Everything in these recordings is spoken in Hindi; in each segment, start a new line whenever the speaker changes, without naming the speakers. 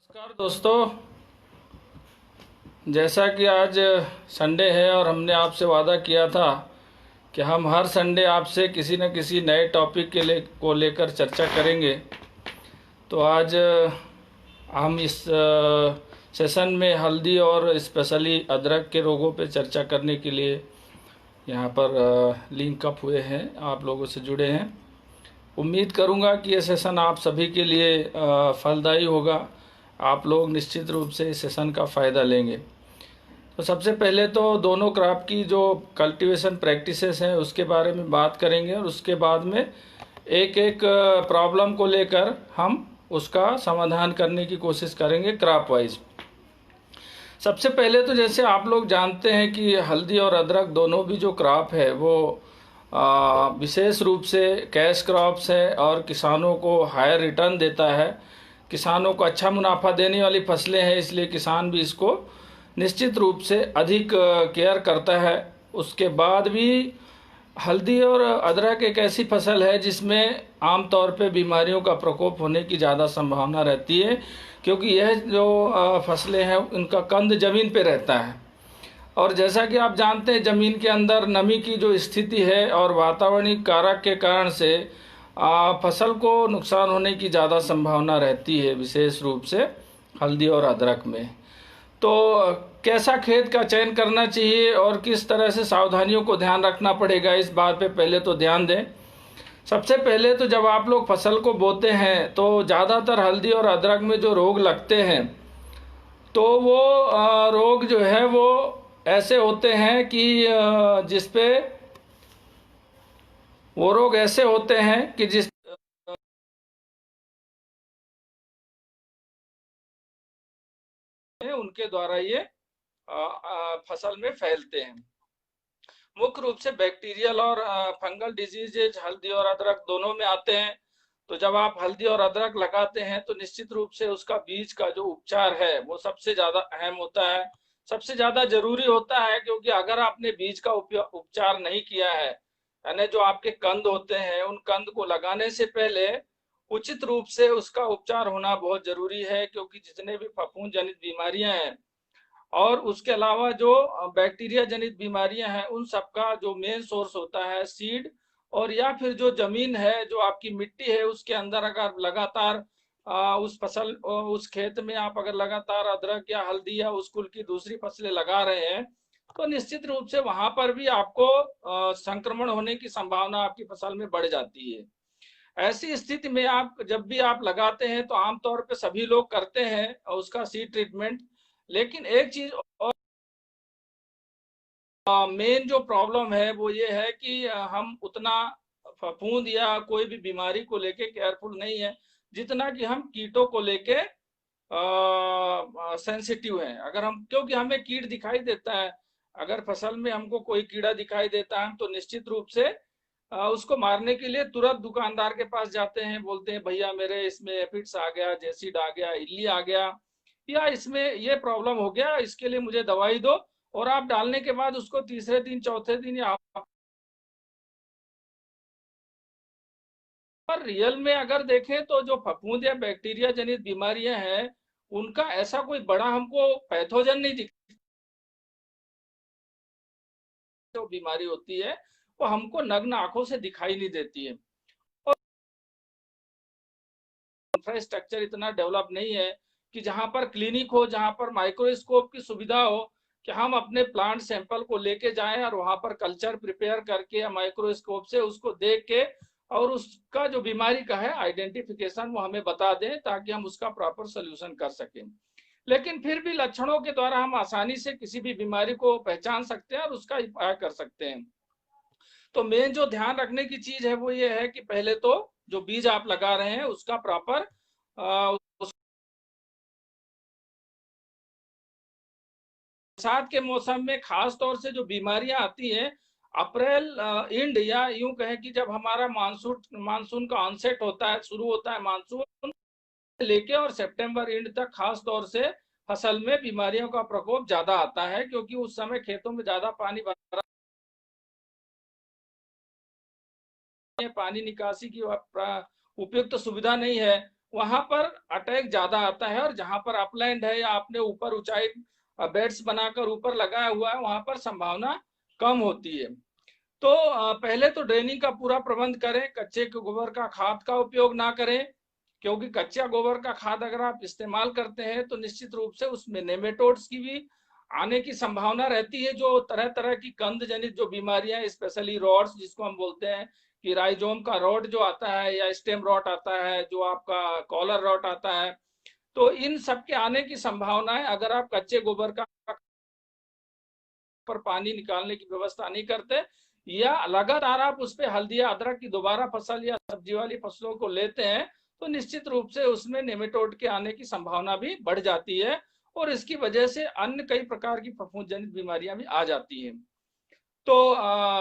नमस्कार दोस्तों, जैसा कि आज संडे है और हमने आपसे वादा किया था कि हम हर संडे आपसे किसी न किसी नए टॉपिक को लेकर चर्चा करेंगे। तो आज हम इस सेशन में हल्दी और स्पेशली अदरक के रोगों पे चर्चा करने के लिए यहाँ पर लिंक अप हुए हैं, आप लोगों से जुड़े हैं। उम्मीद करूँगा कि ये सेशन आप सभी के लिए फलदायी होगा। आप लोग निश्चित रूप से इस सेशन का फ़ायदा लेंगे। तो सबसे पहले तो दोनों क्रॉप की जो कल्टीवेशन प्रैक्टिसेस हैं उसके बारे में बात करेंगे और उसके बाद में एक एक प्रॉब्लम को लेकर हम उसका समाधान करने की कोशिश करेंगे क्रॉप वाइज। सबसे पहले तो जैसे आप लोग जानते हैं कि हल्दी और अदरक दोनों भी जो क्रॉप है वो विशेष रूप से कैश क्रॉप्स है और किसानों को हायर रिटर्न देता है। किसानों को अच्छा मुनाफा देने वाली फसलें हैं, इसलिए किसान भी इसको निश्चित रूप से अधिक केयर करता है। उसके बाद भी हल्दी और अदरक एक ऐसी फसल है जिसमें आमतौर पे बीमारियों का प्रकोप होने की ज़्यादा संभावना रहती है, क्योंकि यह जो फसलें हैं उनका कंद जमीन पे रहता है। और जैसा कि आप जानते हैं ज़मीन के अंदर नमी की जो स्थिति है और वातावरणीय कारक के कारण से फसल को नुकसान होने की ज़्यादा संभावना रहती है, विशेष रूप से हल्दी और अदरक में। तो कैसा खेत का चयन करना चाहिए और किस तरह से सावधानियों को ध्यान रखना पड़ेगा, इस बात पे पहले तो ध्यान दें। सबसे पहले तो जब आप लोग फसल को बोते हैं तो ज़्यादातर हल्दी और अदरक में जो रोग लगते हैं तो वो रोग जो है वो ऐसे होते हैं कि जिसपे वो रोग ऐसे होते हैं कि जिस उनके द्वारा ये फसल में फैलते हैं। मुख्य रूप से बैक्टीरियल और फंगल डिजीजेज हल्दी और अदरक दोनों में आते हैं। तो जब आप हल्दी और अदरक लगाते हैं तो निश्चित रूप से उसका बीज का जो उपचार है वो सबसे ज्यादा अहम होता है, सबसे ज्यादा जरूरी होता है। क्योंकि अगर आपने बीज का उपचार नहीं किया है, यानी जो आपके कंद होते हैं उन कंद को लगाने से पहले उचित रूप से उसका उपचार होना बहुत जरूरी है। क्योंकि जितने भी फफूंद जनित बीमारियां हैं और उसके अलावा जो बैक्टीरिया जनित बीमारियां हैं उन सबका जो मेन सोर्स होता है सीड, और या फिर जो जमीन है, जो आपकी मिट्टी है उसके अंदर अगर लगातार उस फसल उस खेत में आप अगर लगातार अदरक या हल्दी या उस कुल की दूसरी फसलें लगा रहे हैं तो निश्चित रूप से वहां पर भी आपको संक्रमण होने की संभावना आपकी फसल में बढ़ जाती है। ऐसी स्थिति में आप जब भी आप लगाते हैं तो आमतौर पे सभी लोग करते हैं उसका सीड ट्रीटमेंट। लेकिन एक चीज मेन जो प्रॉब्लम है वो ये है कि हम उतना फफूंद या कोई भी बीमारी को लेके केयरफुल नहीं है जितना कि हम कीटों को लेके सेंसिटिव हैं। अगर हम, क्योंकि हमें कीट दिखाई देता है, अगर फसल में हमको कोई कीड़ा दिखाई देता है तो निश्चित रूप से उसको मारने के लिए तुरंत दुकानदार के पास जाते हैं, बोलते हैं भैया मेरे इसमें एफिड्स आ गया, जेसिड आ गया, इल्ली आ गया, या इसमें ये प्रॉब्लम हो गया, इसके लिए मुझे दवाई दो। और आप डालने के बाद उसको तीसरे दिन चौथे दिन या पर रियल में अगर देखें तो जो फफूंद या बैक्टीरिया जनित बीमारियां हैं उनका ऐसा कोई बड़ा हमको पैथोजन नहीं दिखता। जो बीमारी होती है वो हमको नग्न आंखों से दिखाई नहीं देती है। और इंफ्रास्ट्रक्चर इतना डेवलप नहीं है कि जहां पर क्लिनिक हो, जहां पर माइक्रोस्कोप की सुविधा हो कि हम अपने प्लांट सैंपल को लेके जाएं और वहां पर कल्चर प्रिपेयर करके या माइक्रोस्कोप से उसको देख के और उसका जो बीमारी का है आइडेंटिफिकेशन वो हमें बता दें ताकि हम उसका प्रॉपर सोल्यूशन कर सकें। लेकिन फिर भी लक्षणों के द्वारा हम आसानी से किसी भी बीमारी को पहचान सकते हैं और उसका उपाय कर सकते हैं। तो मेन जो ध्यान रखने की चीज है वो ये है कि पहले तो जो बीज आप लगा रहे हैं उसका प्रॉपर बरसात के मौसम में खास तौर से जो बीमारियां आती हैं अप्रैल इंड या यूं कहें कि जब हमारा मानसून मानसून का ऑनसेट होता है, शुरू होता है मानसून लेके और सितंबर एंड तक खास तौर से फसल में बीमारियों का प्रकोप ज्यादा आता है। क्योंकि उस समय खेतों में ज्यादा पानी भरा है, पानी निकासी की उपयुक्त सुविधा नहीं है वहां पर अटैक ज्यादा आता है, और जहां पर अपलैंड है या आपने ऊपर ऊंचाई बेड्स बनाकर ऊपर लगाया हुआ है, वहां पर संभावना कम होती है। तो पहले तो ड्रेनिंग का पूरा प्रबंध करें, कच्चे गोबर का खाद का उपयोग ना करें, क्योंकि कच्चा गोबर का खाद अगर आप इस्तेमाल करते हैं तो निश्चित रूप से उसमें नेमेटोड्स की भी आने की संभावना रहती है, जो तरह तरह की कंद जनित जो बीमारियां, स्पेशली रॉड्स जिसको हम बोलते हैं कि राइजोम का रॉड जो आता है या स्टेम रॉट आता है, जो आपका कॉलर रॉट आता है, तो इन सब के आने की संभावना है अगर आप कच्चे गोबर का पर पानी निकालने की व्यवस्था नहीं करते, या लगातार आप उस पर हल्दी या अदरक की दोबारा फसल या सब्जी वाली फसलों को लेते हैं, तो निश्चित रूप से उसमें नेमेटोड के आने की संभावना भी बढ़ जाती है, और इसकी वजह से अन्य कई प्रकार की फफूंद जनित बीमारियां भी आ जाती हैं। तो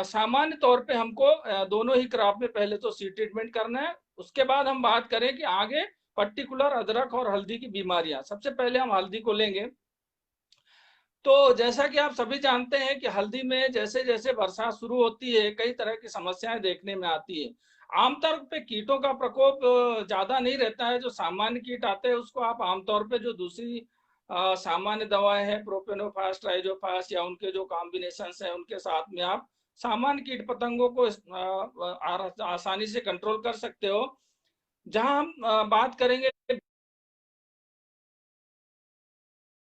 सामान्य तौर पे हमको दोनों ही क्रॉप में पहले तो सीड ट्रीटमेंट करना है। उसके बाद हम बात करें कि आगे पर्टिकुलर अदरक और हल्दी की बीमारियां, सबसे पहले हम हल्दी को लेंगे। तो जैसा कि आप सभी जानते हैं कि हल्दी में जैसे जैसे बरसात शुरू होती है, कई तरह की समस्याएं देखने में आती है। आमतौर पे कीटों का प्रकोप ज्यादा नहीं रहता है, जो सामान्य कीट आते हैं उसको आप आमतौर पे जो दूसरी सामान्य दवाएं हैं, प्रोपेनोफास, ट्राइजोफास या उनके जो कॉम्बिनेशन है उनके साथ में आप सामान्य कीट पतंगों को आसानी से कंट्रोल कर सकते हो। जहां हम बात करेंगे,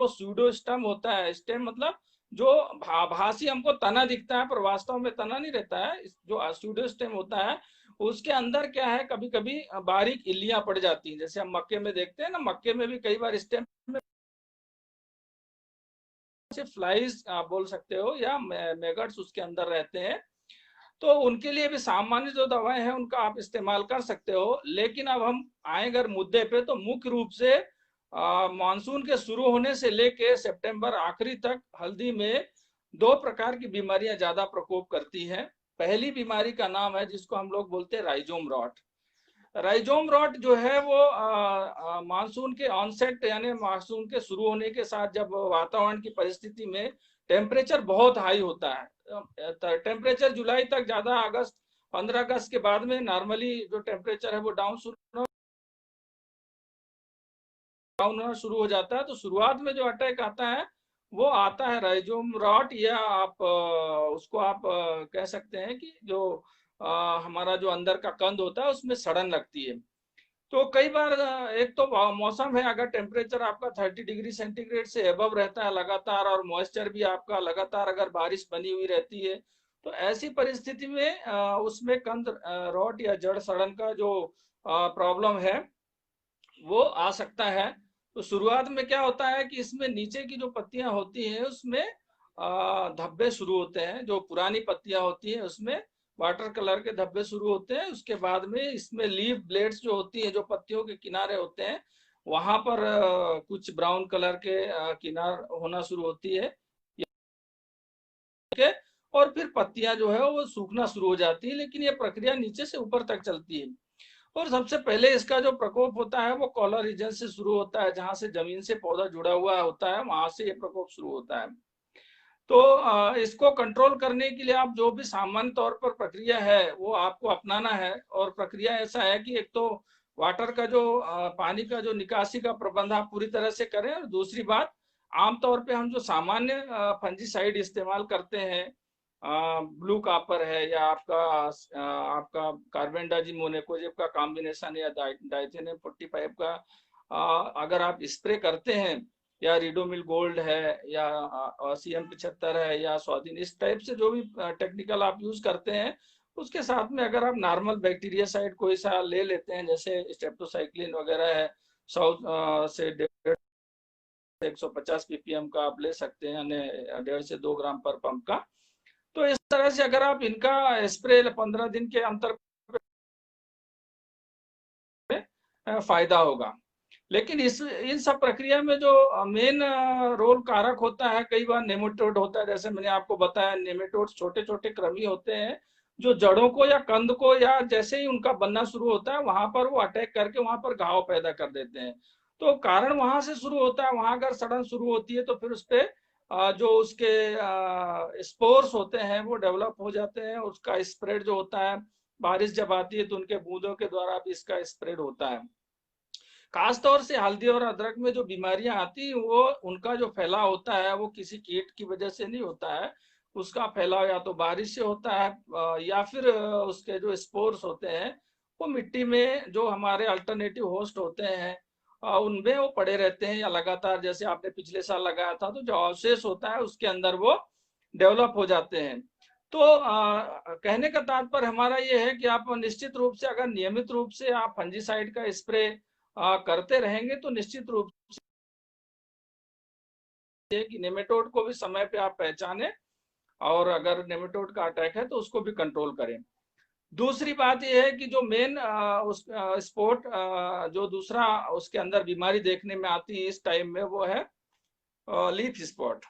तो सूडो स्टेम होता है, स्टेम मतलब जो भासी हमको तना दिखता है पर वास्तव में तना नहीं रहता है, जो सूडो स्टेम होता है उसके अंदर क्या है, कभी कभी बारीक इल्लियां पड़ जाती हैं, जैसे हम मक्के में देखते हैं ना, मक्के में भी कई बार स्टेम में फ्लाइज बोल सकते हो या मैगट्स उसके अंदर रहते हैं। तो उनके लिए भी सामान्य जो दवाएं हैं उनका आप इस्तेमाल कर सकते हो। लेकिन अब हम आए अगर मुद्दे पे, तो मुख्य रूप से मानसून के शुरू होने से लेके सितंबर आखिरी तक हल्दी में दो प्रकार की बीमारियां ज्यादा प्रकोप करती हैं। पहली बीमारी का नाम है जिसको हम लोग बोलते हैं राइजोम रॉट। राइजोम रॉट जो है वो मानसून के ऑनसेट यानी मानसून के शुरू होने के साथ, जब वातावरण की परिस्थिति में टेम्परेचर बहुत हाई होता है, टेम्परेचर जुलाई तक ज्यादा, अगस्त 15 अगस्त के बाद में नॉर्मली जो टेम्परेचर है वो डाउन होना शुरू हो जाता है। तो शुरुआत में जो अटैक आता है वो आता है राइजोम रॉट, या आप उसको आप कह सकते हैं कि जो हमारा जो अंदर का कंद होता है उसमें सड़न लगती है। तो कई बार एक तो मौसम है, अगर टेम्परेचर आपका 30 डिग्री सेंटीग्रेड से एबव रहता है लगातार, और मॉइस्चर भी आपका लगातार अगर बारिश बनी हुई रहती है, तो ऐसी परिस्थिति में उसमें कंद रॉट या जड़ सड़न का जो प्रॉब्लम है वो आ सकता है। तो शुरुआत में क्या होता है कि इसमें नीचे की जो पत्तियां होती हैं उसमें धब्बे शुरू होते हैं, जो पुरानी पत्तियां होती हैं उसमें वाटर कलर के धब्बे शुरू होते हैं। उसके बाद में इसमें लीफ ब्लेड्स जो होती हैं, जो पत्तियों के किनारे होते हैं, वहां पर कुछ ब्राउन कलर के किनार होना शुरू होती है, और फिर पत्तियां जो है वो सूखना शुरू हो जाती है। लेकिन ये प्रक्रिया नीचे से ऊपर तक चलती है, और सबसे पहले इसका जो प्रकोप होता है वो कॉलर रीजन से शुरू होता है, जहां से जमीन से पौधा जुड़ा हुआ होता है, वहां से ये प्रकोप शुरू होता है। तो इसको कंट्रोल करने के लिए आप जो भी सामान्य तौर पर प्रक्रिया है वो आपको अपनाना है। और प्रक्रिया ऐसा है कि एक तो वाटर का जो पानी का जो निकासी का प्रबंध आप पूरी तरह से करें, और दूसरी बात, आमतौर पे हम जो सामान्य फंजीसाइड इस्तेमाल करते हैं, ब्लू कॉपर है या आपका कार्बेंडाजिम मोनोकोजेब का कॉम्बिनेशन या डाइथेनियम 45 का अगर आप स्प्रे करते हैं, या रिडोमिल गोल्ड है या CM75 है या स्वाधीन, इस टाइप से जो भी टेक्निकल आप यूज करते हैं, उसके साथ में अगर आप नॉर्मल बैक्टीरिया साइड कोई सा ले लेते हैं, जैसे स्टेप्टोसाइक्लिन वगैरह है, 100 से 150 ppm का आप ले सकते हैं, यानी 1.5 से 2 ग्राम पर पंप का। तो इस तरह से अगर आप इनका स्प्रे 15 दिन के अंतर में फायदा होगा। लेकिन इन सब प्रक्रिया में जो मेन रोल कारक होता है, कई बार नेमेटोड होता है। जैसे मैंने आपको बताया, नेमेटोड छोटे छोटे कृमि होते हैं जो जड़ों को या कंद को, या जैसे ही उनका बनना शुरू होता है वहां पर वो अटैक करके वहां पर घाव पैदा कर देते हैं। तो कारण वहां से शुरू होता है, वहां अगर सड़न शुरू होती है तो फिर उस पे जो उसके स्पोर्स होते हैं वो डेवलप हो जाते हैं, उसका स्प्रेड जो होता है, बारिश जब आती है तो उनके बूंदों के द्वारा भी इसका स्प्रेड होता है। खास तौर से हल्दी और अदरक में जो बीमारियां आती हैं वो उनका जो फैलाव होता है वो किसी कीट की वजह से नहीं होता है। उसका फैलाव या तो बारिश से होता है या फिर उसके जो स्पोर्स होते हैं वो मिट्टी में जो हमारे अल्टरनेटिव होस्ट होते हैं उनमें वो पड़े रहते हैं, या लगातार जैसे आपने पिछले साल लगाया था तो जो अवशेष होता है उसके अंदर वो डेवलप हो जाते हैं। तो कहने का तात्पर्य हमारा ये है कि आप निश्चित रूप से अगर नियमित रूप से आप फंजीसाइड का स्प्रे करते रहेंगे तो निश्चित रूप से कि नेमेटोड को भी समय पे आप पहचाने, और अगर नेमेटोड का अटैक है तो उसको भी कंट्रोल करें। दूसरी बात यह है कि जो मेन उस स्पॉट जो दूसरा उसके अंदर बीमारी देखने में आती है इस टाइम में वो है लीफ स्पॉट।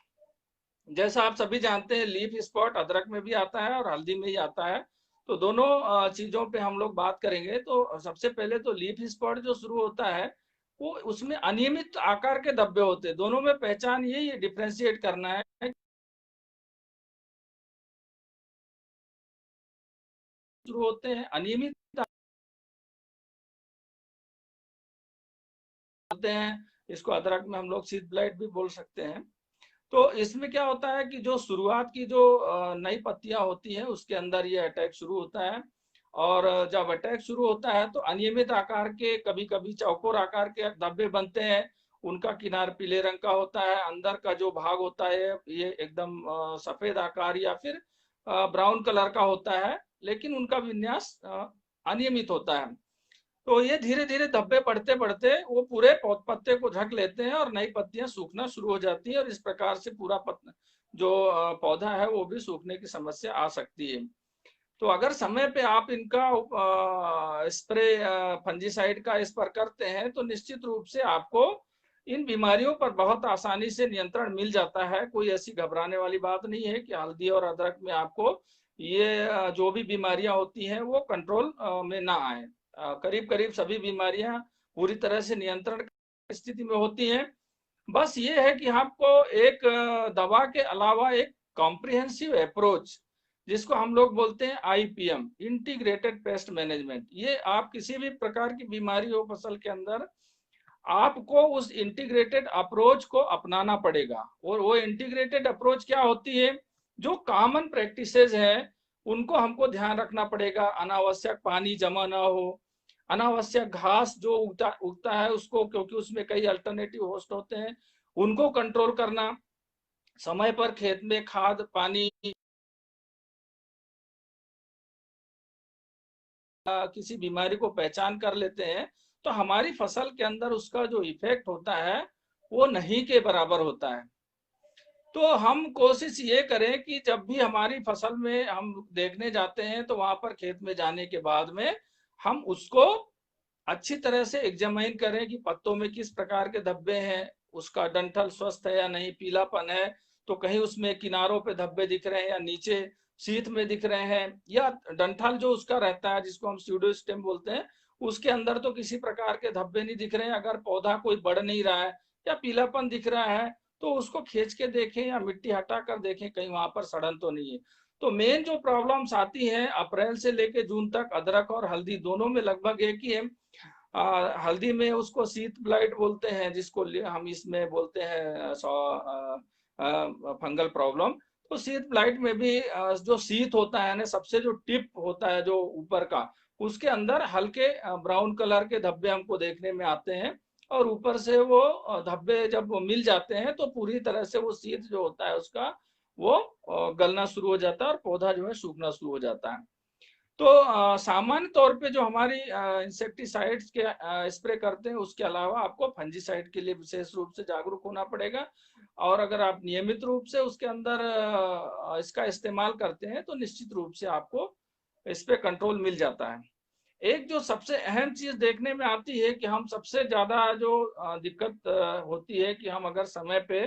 जैसा आप सभी जानते हैं लीफ स्पॉट अदरक में भी आता है और हल्दी में ही आता है। तो दोनों चीजों पे हम लोग बात करेंगे। तो सबसे पहले तो लीफ स्पॉट जो शुरू होता है वो उसमें अनियमित आकार के धब्बे होते हैं। दोनों में पहचान यही डिफ्रेंशिएट करना है। शुरू होते हैं अनियमित होते हैं, इसको अदरक में हम लोग शीथ ब्लाइट भी बोल सकते हैं। तो इसमें क्या होता है कि जो शुरुआत की जो नई पत्तियां होती हैं उसके अंदर ये अटैक शुरू होता है। और जब अटैक शुरू होता है तो अनियमित आकार के कभी कभी चौकोर आकार के धब्बे बनते हैं। उनका किनार पीले रंग का होता है, अंदर का जो भाग होता है ये एकदम सफेद आकार या फिर ब्राउन कलर का होता है, लेकिन उनका विन्यास अनियमित होता है। तो ये धीरे धीरे धब्बे बढ़ते बढ़ते वो पूरे पत्ते को ढक लेते हैं और नई पत्तियां सूखना शुरू हो जाती है, और इस प्रकार से पूरा जो पौधा है वो भी सूखने की समस्या आ सकती है। तो अगर समय पे आप इनका स्प्रे फंजीसाइड का इस पर करते हैं तो निश्चित रूप से आपको इन बीमारियों पर बहुत आसानी से नियंत्रण मिल जाता है। कोई ऐसी घबराने वाली बात नहीं है कि हल्दी और अदरक में आपको ये जो भी बीमारियां होती हैं वो कंट्रोल में ना आए। करीब करीब सभी बीमारियां पूरी तरह से नियंत्रण की स्थिति में होती हैं। बस ये है कि आपको एक दवा के अलावा एक कॉम्प्रिहेंसिव अप्रोच, जिसको हम लोग बोलते हैं आईपीएम, इंटीग्रेटेड पेस्ट मैनेजमेंट, ये आप किसी भी प्रकार की बीमारी हो फसल के अंदर आपको उस इंटीग्रेटेड अप्रोच को अपनाना पड़ेगा। और वो इंटीग्रेटेड अप्रोच क्या होती है, जो कॉमन प्रैक्टिसेस है उनको हमको ध्यान रखना पड़ेगा। अनावश्यक पानी जमा ना हो, अनावश्यक घास जो उगता है उसको, क्योंकि उसमें कई अल्टरनेटिव होस्ट होते हैं, उनको कंट्रोल करना, समय पर खेत में खाद पानी किसी बीमारी को पहचान कर लेते हैं तो हमारी फसल के अंदर उसका जो इफेक्ट होता है वो नहीं के बराबर होता है। तो हम कोशिश ये करें कि जब भी हमारी फसल में हम देखने जाते हैं तो वहां पर खेत में जाने के बाद में हम उसको अच्छी तरह से एग्जामाइन करें कि पत्तों में किस प्रकार के धब्बे हैं, उसका डंठल स्वस्थ है या नहीं, पीलापन है तो कहीं उसमें किनारों पे धब्बे दिख रहे हैं या नीचे शीत में दिख रहे हैं, या डंठल जो उसका रहता है जिसको हम स्यूडोस्टेम बोलते हैं उसके अंदर तो किसी प्रकार के धब्बे नहीं दिख रहे हैं। अगर पौधा कोई बढ़ नहीं रहा है या पीलापन दिख रहा है तो उसको खींच के देखें या मिट्टी हटा कर देखें कहीं वहां पर सड़न तो नहीं है। तो मेन जो प्रॉब्लम्स आती हैं अप्रैल से लेके जून तक अदरक और हल्दी दोनों में लगभग एक ही है। हल्दी में उसको शीत ब्लाइट बोलते हैं, जिसको हम इसमें बोलते हैं फंगल प्रॉब्लम। तो शीत ब्लाइट में भी जो शीत होता है ना, सबसे जो टिप होता है जो ऊपर का, उसके अंदर हल्के ब्राउन कलर के धब्बे हमको देखने में आते हैं। और ऊपर से वो धब्बे जब वो मिल जाते हैं तो पूरी तरह से वो शीत जो होता है उसका वो गलना शुरू हो जाता है और पौधा जो है सूखना शुरू हो जाता है। तो सामान्य तौर पे जो हमारी इंसेक्टिसाइड्स के स्प्रे करते हैं उसके अलावा आपको फंजीसाइड के लिए विशेष रूप से जागरूक होना पड़ेगा। और अगर आप नियमित रूप से उसके अंदर इसका इस्तेमाल करते हैं तो निश्चित रूप से आपको इस पे कंट्रोल मिल जाता है। एक जो सबसे अहम चीज देखने में आती है कि हम सबसे ज्यादा जो दिक्कत होती है कि हम अगर समय पे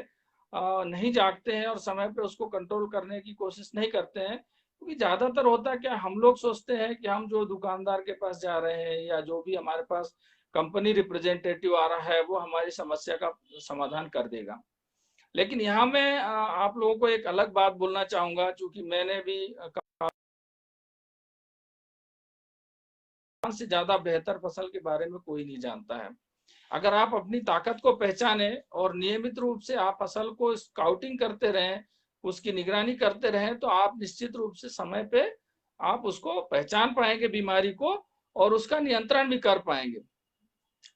नहीं जागते हैं और समय पे उसको कंट्रोल करने की कोशिश नहीं करते हैं। क्योंकि ज्यादातर होता है क्या, हम लोग सोचते हैं कि हम जो दुकानदार के पास जा रहे हैं या जो भी हमारे पास कंपनी रिप्रेजेंटेटिव आ रहा है वो हमारी समस्या का समाधान कर देगा। लेकिन यहाँ मैं आप लोगों को एक अलग बात बोलना चाहूंगा, क्योंकि मैंने भी से ज्यादा बेहतर फसल के बारे में कोई नहीं जानता है। अगर आप अपनी ताकत को पहचाने और नियमित रूप से आप फसल को स्काउटिंग करते रहें, उसकी निगरानी करते रहें, तो आप निश्चित रूप से समय पे आप उसको पहचान पाएंगे बीमारी को और उसका नियंत्रण भी कर पाएंगे।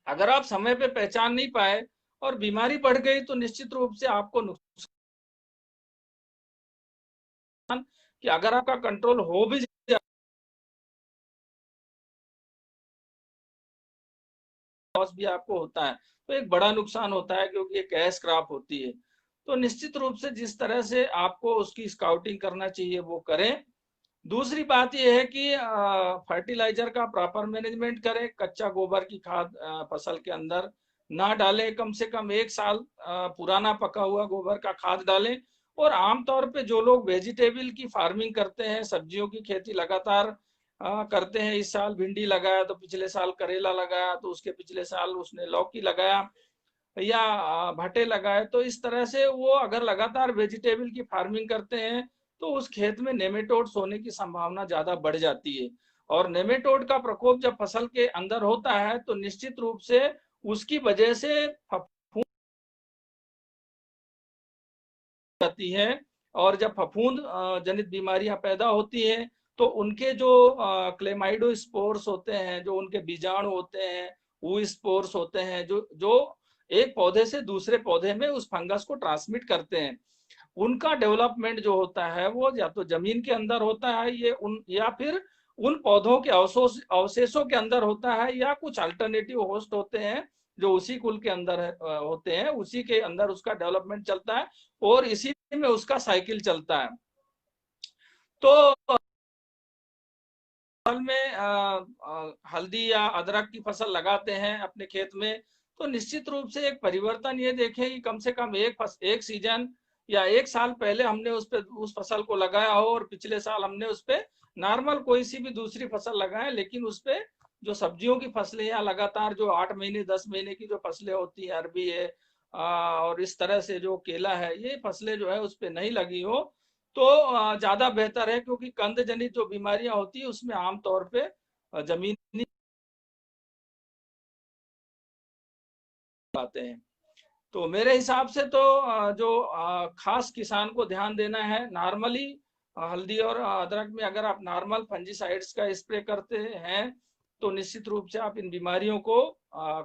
अगर आप समय पे पहचान नहीं पाए और बीमारी बढ़ गई तो निश्चित रूप से आपको नुकसान, कि अगर आपका कंट्रोल हो भी लॉस भी आपको होता है तो एक बड़ा नुकसान होता है, क्योंकि ये कैश क्रॉप होती है। तो निश्चित रूप से जिस तरह से आपको उसकी स्काउटिंग करना चाहिए वो करें। दूसरी बात यह है कि फर्टिलाइजर का प्रॉपर मैनेजमेंट करें। कच्चा गोबर की खाद फसल के अंदर ना डालें, कम से कम 1 साल पुराना पका हुआ गोबर का खाद डालें। और आमतौर पे जो लोग वेजिटेबल की फार्मिंग करते हैं, सब्जियों की खेती लगातार करते हैं, इस साल भिंडी लगाया तो पिछले साल करेला लगाया, तो उसके पिछले साल उसने लौकी लगाया या भटे लगाए, तो इस तरह से वो अगर लगातार वेजिटेबल की फार्मिंग करते हैं तो उस खेत में नेमेटोड्स होने की संभावना ज्यादा बढ़ जाती है। और नेमेटोड का प्रकोप जब फसल के अंदर होता है तो निश्चित रूप से उसकी वजह से फफूंद जाती है। और जब फफूंद जनित बीमारियां पैदा होती हैं तो उनके जो क्लेमाइडो स्पोर्स होते हैं, जो उनके बीजाणु होते हैं, वो स्पोर्स होते हैं जो जो एक पौधे से दूसरे पौधे में उस फंगस को ट्रांसमिट करते हैं। उनका डेवलपमेंट जो होता है वो या तो जमीन के अंदर होता है, ये उन या फिर उन पौधों के अवशेषों के अंदर होता है, या कुछ अल्टरनेटिव होस्ट होते हैं जो उसी कुल के अंदर होते हैं, उसी के अंदर उसका डेवलपमेंट चलता है और इसी में उसका साइकिल चलता है। तो साल में हल्दी या अदरक की फसल लगाते हैं अपने खेत में, तो निश्चित रूप से एक परिवर्तन ये देखें कि कम से कम एक सीजन या 1 साल पहले हमने उस फसल को लगाया हो और पिछले साल हमने उस पे नॉर्मल कोई सी भी दूसरी फसल लगाए, लेकिन उस पे जो सब्जियों की फसलें या लगातार जो 8 महीने 10 महीने की जो फसलें होती है, अरबी है और इस तरह से जो केला है, ये फसलें जो है उस पे नहीं लगी हो तो ज्यादा बेहतर है, क्योंकि कंद जनित जो बीमारियां होती है उसमें आमतौर पे जमीनी आते हैं। तो मेरे हिसाब से तो जो खास किसान को ध्यान देना है, नॉर्मली हल्दी और अदरक में अगर आप नॉर्मल फंजीसाइड्स का स्प्रे करते हैं तो निश्चित रूप से आप इन बीमारियों को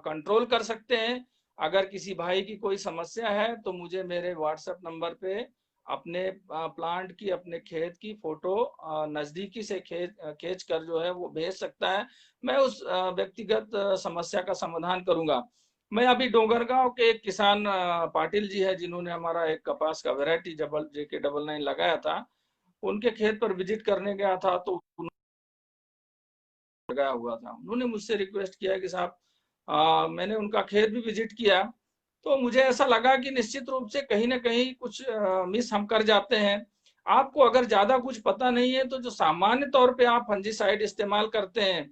कंट्रोल कर सकते हैं। अगर किसी भाई की कोई समस्या है तो मुझे मेरे व्हाट्सएप नंबर पे अपने प्लांट की, अपने खेत की फोटो नजदीकी से खींच कर जो है वो भेज सकता है। मैं उस व्यक्तिगत समस्या का समाधान करूंगा। मैं अभी डोंगरगांव के एक किसान पाटिल जी है जिन्होंने हमारा एक कपास का वैरायटी JK99 लगाया था, उनके खेत पर विजिट करने गया था तो लगाया हुआ था। उन्होंने मुझसे रिक्वेस्ट किया कि साहब मैंने उनका खेत भी विजिट किया, तो मुझे ऐसा लगा कि निश्चित रूप से कहीं ना कहीं कुछ मिस हम कर जाते हैं। आपको अगर ज्यादा कुछ पता नहीं है तो जो सामान्य तौर पे आप फंजीसाइड इस्तेमाल करते हैं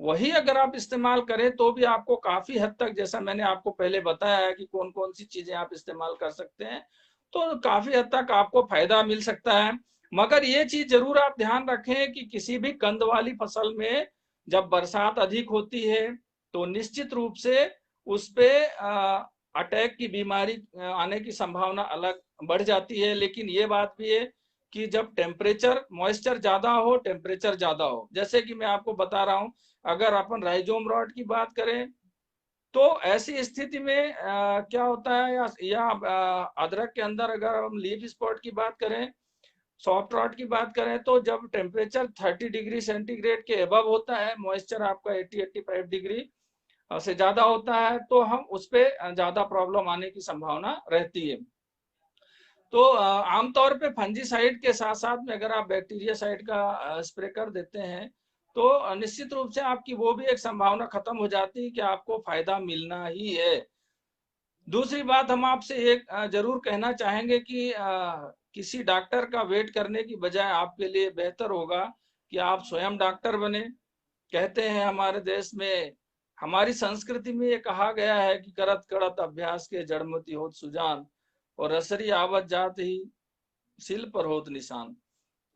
वही अगर आप इस्तेमाल करें तो भी आपको काफी हद तक, जैसा मैंने आपको पहले बताया है कि कौन कौन सी चीजें आप इस्तेमाल कर सकते हैं, तो काफी हद तक आपको फायदा मिल सकता है। मगर ये चीज जरूर आप ध्यान रखें कि किसी भी कंद वाली फसल में जब बरसात अधिक होती है तो निश्चित रूप से उस पे अटैक की बीमारी आने की संभावना अलग बढ़ जाती है। लेकिन ये बात भी है कि जब टेम्परेचर मॉइस्चर ज्यादा हो, टेम्परेचर ज्यादा हो, जैसे कि मैं आपको बता रहा हूं, अगर अपन राइजोम रॉट की बात करें तो ऐसी स्थिति में क्या होता है, या अदरक के अंदर अगर हम लीफ स्पॉट की बात करें, सॉफ्ट रॉट की बात करें, तो जब टेम्परेचर 30 डिग्री सेंटीग्रेड के अबव होता है, मॉइस्चर आपका 80-85 डिग्री से ज्यादा होता है, तो हम उस पर ज्यादा प्रॉब्लम आने की संभावना रहती है। तो आमतौर पे फंजीसाइड के साथ साथ में अगर आप बैक्टीरिया साइड का स्प्रे कर देते हैं तो निश्चित रूप से आपकी वो भी एक संभावना खत्म हो जाती है कि आपको फायदा मिलना ही है। दूसरी बात हम आपसे एक जरूर कहना चाहेंगे कि किसी डॉक्टर का वेट करने की बजाय आपके लिए बेहतर होगा कि आप स्वयं डॉक्टर बने। कहते हैं हमारे देश में, हमारी संस्कृति में ये कहा गया है कि करत करत अभ्यास के जड़मति होत सुजान और रसरी आवत जात ही सिल पर होत निशान।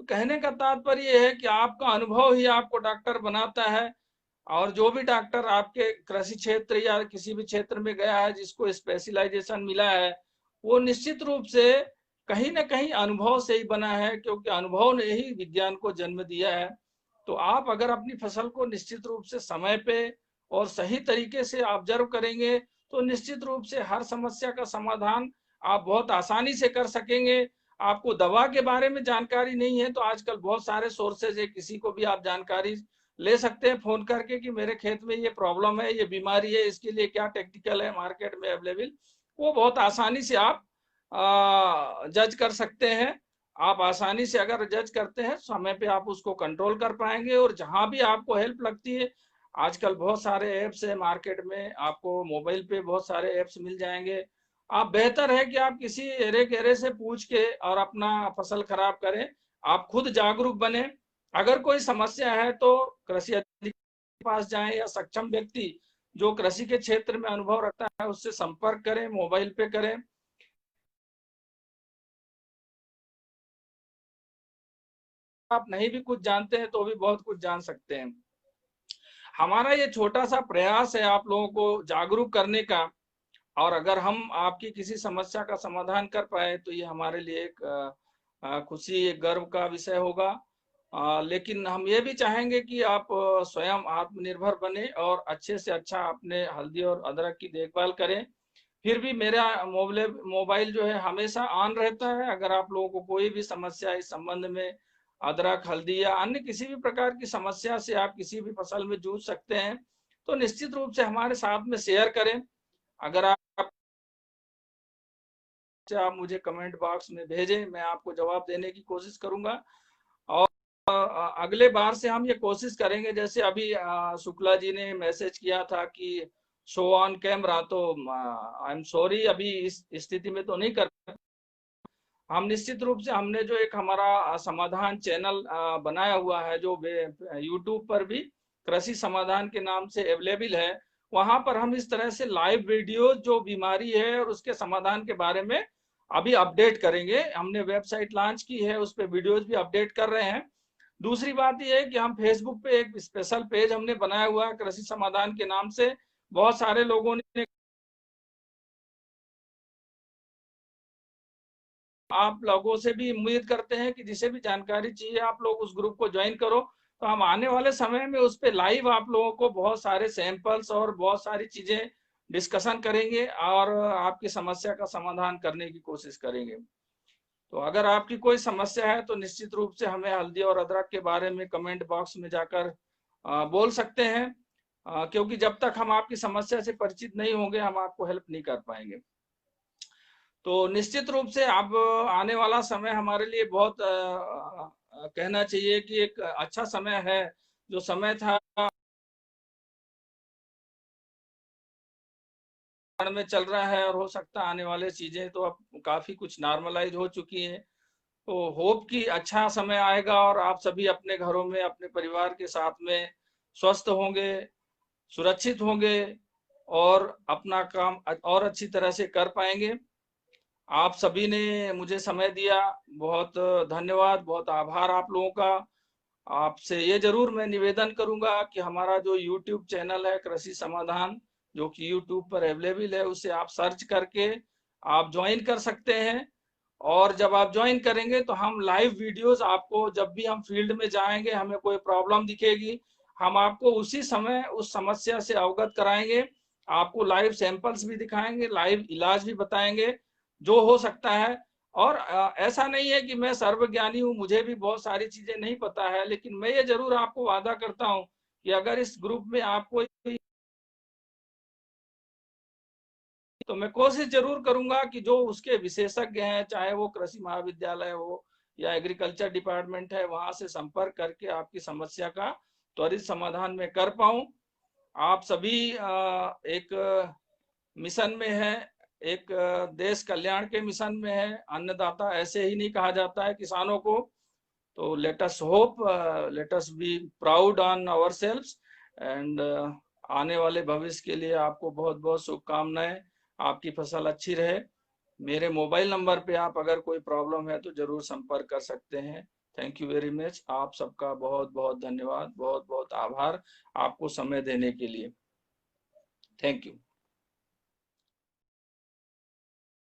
तो कहने का तात्पर्य है कि आपका अनुभव ही आपको डॉक्टर बनाता है। और जो भी डॉक्टर आपके कृषि क्षेत्र या किसी भी क्षेत्र में गया है जिसको स्पेशलाइजेशन मिला है, वो निश्चित रूप से कहीं ना कहीं अनुभव से ही बना है, क्योंकि अनुभव ने ही विज्ञान को जन्म दिया है। तो आप अगर अपनी फसल को निश्चित रूप से समय पे और सही तरीके से ऑब्जर्व करेंगे तो निश्चित रूप से हर समस्या का समाधान आप बहुत आसानी से कर सकेंगे। आपको दवा के बारे में जानकारी नहीं है तो आजकल बहुत सारे सोर्सेज है, किसी को भी आप जानकारी ले सकते हैं फोन करके कि मेरे खेत में ये प्रॉब्लम है, ये बीमारी है, इसके लिए क्या टेक्निकल है मार्केट में अवेलेबल, वो बहुत आसानी से आप जज कर सकते हैं। आप आसानी से अगर जज करते हैं समय पे आप उसको कंट्रोल कर पाएंगे। और जहां भी आपको हेल्प लगती है, आजकल बहुत सारे ऐप्स है मार्केट में, आपको मोबाइल पे बहुत सारे ऐप्स मिल जाएंगे। आप बेहतर है कि आप किसी एरे गेरे से पूछ के और अपना फसल खराब करें, आप खुद जागरूक बने। अगर कोई समस्या है तो कृषि अधिकारी के पास जाएं या सक्षम व्यक्ति जो कृषि के क्षेत्र में अनुभव रखता है उससे संपर्क करें, मोबाइल पे करें। आप नहीं भी कुछ जानते हैं तो भी बहुत कुछ जान सकते हैं। हमारा ये छोटा सा प्रयास है आप लोगों को जागरूक करने का, और अगर हम आपकी किसी समस्या का समाधान कर पाए तो ये हमारे लिए एक खुशी, एक गर्व का विषय होगा। लेकिन हम ये भी चाहेंगे कि आप स्वयं आत्मनिर्भर बने और अच्छे से अच्छा अपने हल्दी और अदरक की देखभाल करें। फिर भी मेरा मोबाइल जो है हमेशा ऑन रहता है। अगर आप लोगों को कोई भी समस्या इस संबंध में, अदरक, हल्दी या अन्य किसी भी प्रकार की समस्या से आप किसी भी फसल में जूझ सकते हैं तो निश्चित रूप से हमारे साथ में शेयर करें। अगर आप मुझे कमेंट बॉक्स में भेजें, मैं आपको जवाब देने की कोशिश करूंगा। और अगले बार से हम ये कोशिश करेंगे, जैसे अभी शुक्ला जी ने मैसेज किया था कि शो ऑन कैमरा, तो आई एम सॉरी अभी इस स्थिति में तो नहीं कर। हम निश्चित रूप से हमने जो एक हमारा समाधान चैनल बनाया हुआ है जो यूट्यूब पर भी कृषि समाधान के नाम से अवेलेबल है, वहां पर हम इस तरह से लाइव वीडियो जो बीमारी है और उसके समाधान के बारे में अभी अपडेट करेंगे। हमने वेबसाइट लॉन्च की है, उस पर वीडियोज भी अपडेट कर रहे हैं। दूसरी बात यह है कि हम फेसबुक पे एक स्पेशल पेज हमने बनाया हुआ है कृषि समाधान के नाम से। बहुत सारे लोगों ने, आप लोगों से भी उम्मीद करते हैं कि जिसे भी जानकारी चाहिए आप लोग उस ग्रुप को ज्वाइन करो। तो हम आने वाले समय में उस पर लाइव आप लोगों को बहुत सारे सैंपल्स और बहुत सारी चीजें डिस्कशन करेंगे और आपकी समस्या का समाधान करने की कोशिश करेंगे। तो अगर आपकी कोई समस्या है तो निश्चित रूप से हमें हल्दी और अदरक के बारे में कमेंट बॉक्स में जाकर बोल सकते हैं, क्योंकि जब तक हम आपकी समस्या से परिचित नहीं होंगे हम आपको हेल्प नहीं कर पाएंगे। तो निश्चित रूप से अब आने वाला समय हमारे लिए बहुत कहना चाहिए कि एक अच्छा समय है। जो समय था में चल रहा है और हो सकता है आने वाले चीजें तो अब काफी कुछ नॉर्मलाइज हो चुकी हैं। तो होप कि अच्छा समय आएगा और आप सभी अपने घरों में अपने परिवार के साथ में स्वस्थ होंगे, सुरक्षित होंगे और अपना काम और अच्छी तरह से कर पाएंगे। आप सभी ने मुझे समय दिया, बहुत धन्यवाद, बहुत आभार आप लोगों का। आपसे ये जरूर मैं निवेदन करूंगा कि हमारा जो YouTube चैनल है कृषि समाधान, जो कि YouTube पर अवेलेबल है, उसे आप सर्च करके आप ज्वाइन कर सकते हैं। और जब आप ज्वाइन करेंगे तो हम लाइव वीडियोस आपको, जब भी हम फील्ड में जाएंगे हमें कोई प्रॉब्लम दिखेगी, हम आपको उसी समय उस समस्या से अवगत कराएंगे, आपको लाइव सैंपल्स भी दिखाएंगे, लाइव इलाज भी बताएंगे जो हो सकता है। और ऐसा नहीं है कि मैं सर्वज्ञानी हूँ, मुझे भी बहुत सारी चीजें नहीं पता है, लेकिन मैं ये जरूर आपको वादा करता हूँ कि अगर इस ग्रुप में आपको, तो मैं कोशिश जरूर करूंगा कि जो उसके विशेषज्ञ हैं, चाहे वो कृषि महाविद्यालय हो या एग्रीकल्चर डिपार्टमेंट है, वहां से संपर्क करके आपकी समस्या का त्वरित समाधान में कर पाऊं। आप सभी एक मिशन में है, एक देश कल्याण के मिशन में है। अन्नदाता ऐसे ही नहीं कहा जाता है किसानों को। तो let us hope, let us be proud on our selves and आने वाले भविष्य के लिए आपको बहुत बहुत शुभकामनाएं। आपकी फसल अच्छी रहे। मेरे मोबाइल नंबर पे आप अगर कोई प्रॉब्लम है तो जरूर संपर्क कर सकते हैं। Thank you very much. आप सबका बहुत बहुत धन्यवाद, बहुत बहुत आभार आपको समय देने के लिए। Thank you.